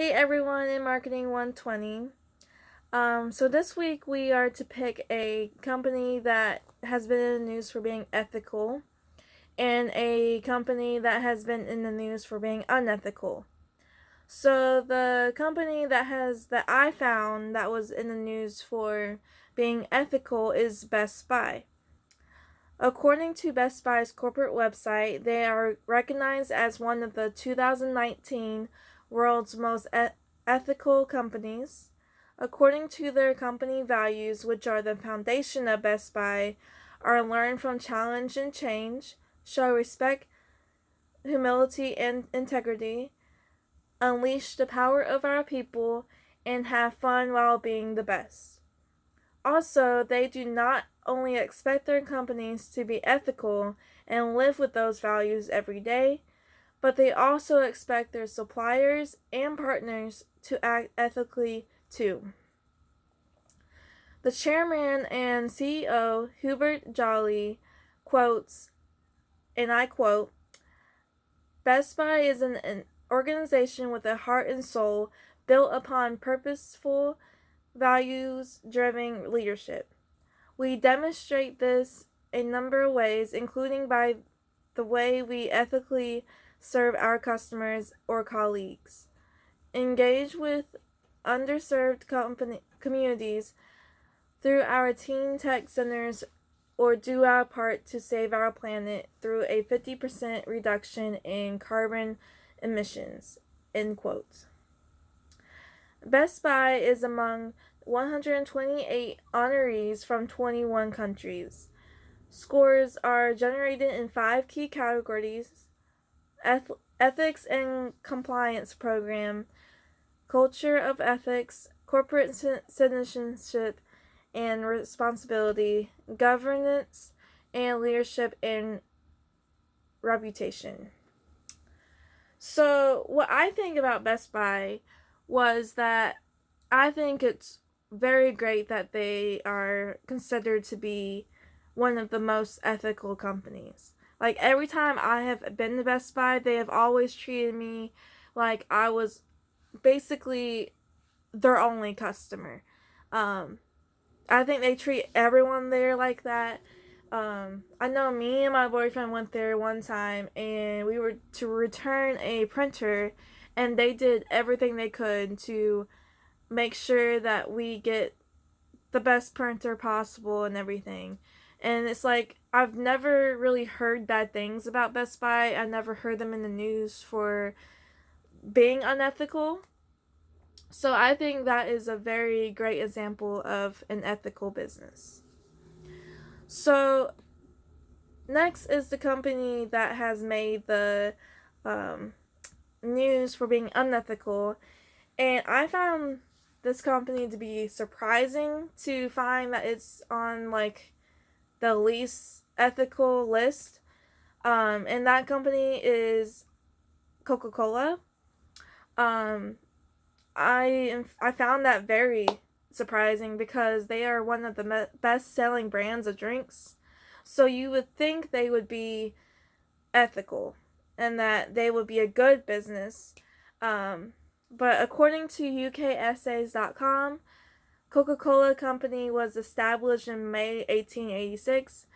Hey everyone in Marketing 120. So this week we are to pick a company that has been in the news for being ethical and a company that has been in the news for being unethical. So the company that I found that was in the news for being ethical is Best Buy. According to Best Buy's corporate website, they are recognized as one of the 2019 world's most ethical companies. According to their company values, which are the foundation of Best Buy, are learn from challenge and change, show respect, humility, and integrity, unleash the power of our people, and have fun while being the best. Also, they do not only expect their companies to be ethical and live with those values every day, but they also expect their suppliers and partners to act ethically too. The chairman and CEO, Hubert Jolly, quotes, and I quote, "Best Buy is an organization with a heart and soul built upon purposeful, values-driven leadership. We demonstrate this a number of ways, including by the way we ethically serve our customers or colleagues, engage with underserved communities through our teen tech centers, or do our part to save our planet through a 50% reduction in carbon emissions." End quote. Best Buy is among 128 honorees from 21 countries. Scores are generated in 5 key categories: ethics and compliance program, culture of ethics, corporate citizenship and responsibility, governance and leadership, and reputation. So what I think about Best Buy was that I think it's very great that they are considered to be one of the most ethical companies. Like, every time I have been to Best Buy, they have always treated me like I was basically their only customer. I think they treat everyone there like that. I know me and my boyfriend went there one time and we were to return a printer, and they did everything they could to make sure that we get the best printer possible and everything. And it's like, I've never really heard bad things about Best Buy. I never heard them in the news for being unethical. So I think that is a very great example of an ethical business. So next is the company that has made the news for being unethical. And I found this company to be surprising to find that it's on like the least ethical list. And that company is Coca-Cola. I found that very surprising because they are one of the best-selling brands of drinks. So you would think they would be ethical and that they would be a good business. But according to ukessays.com, Coca-Cola Company was established in May 1886,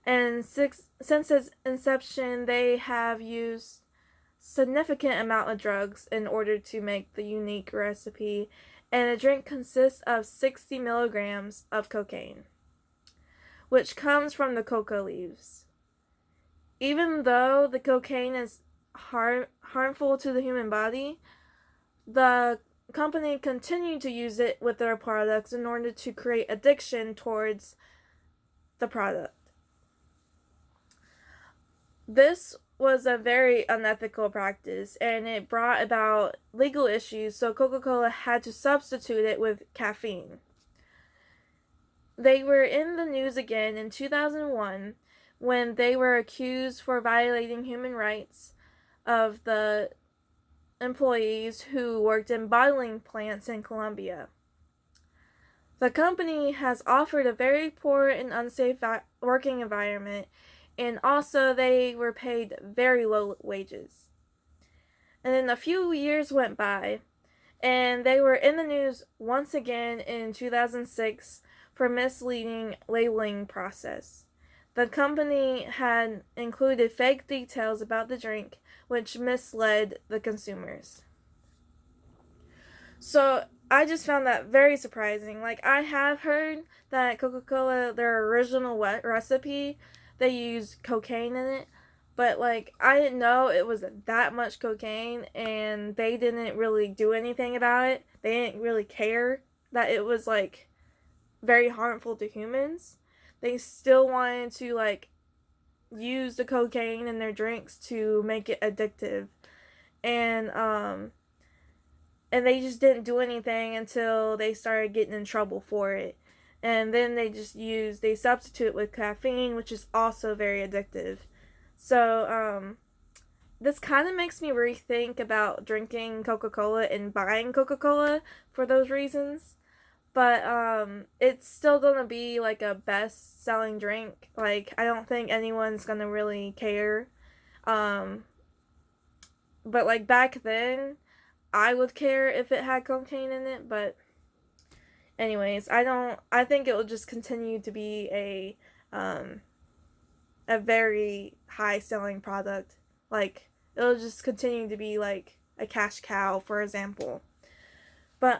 and since its inception, they have used significant amount of drugs in order to make the unique recipe, and the drink consists of 60 milligrams of cocaine, which comes from the coca leaves. Even though the cocaine is harmful to the human body, the company continued to use it with their products in order to create addiction towards the product. This was a very unethical practice, and it brought about legal issues, so Coca-Cola had to substitute it with caffeine. They were in the news again in 2001 when they were accused for violating human rights of the employees who worked in bottling plants in Colombia. The company has offered a very poor and unsafe working environment, and also they were paid very low wages. And then a few years went by, and they were in the news once again in 2006 for misleading labeling process. The company had included fake details about the drink, which misled the consumers. So I just found that very surprising. Like, I have heard that Coca-Cola, their original recipe, they use cocaine in it, but like, I didn't know it was that much cocaine, and they didn't really do anything about it. They didn't really care that it was like very harmful to humans. They still wanted to like use the cocaine in their drinks to make it addictive. And and they just didn't do anything until they started getting in trouble for it. And then they substitute it with caffeine, which is also very addictive. So this kind of makes me rethink about drinking Coca-Cola and buying Coca-Cola for those reasons. But it's still gonna be like a best selling drink. Like, I don't think anyone's gonna really care. Um, but like back then, I would care if it had cocaine in it. But anyways, I don't. I think it will just continue to be a very high selling product. Like, it'll just continue to be like a cash cow, for example. But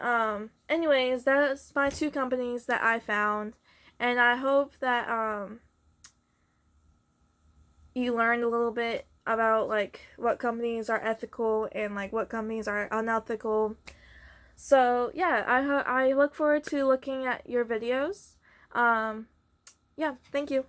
anyways, that's my two companies that I found, and I hope that you learned a little bit about like what companies are ethical and like what companies are unethical. So yeah, I look forward to looking at your videos. Yeah, thank you.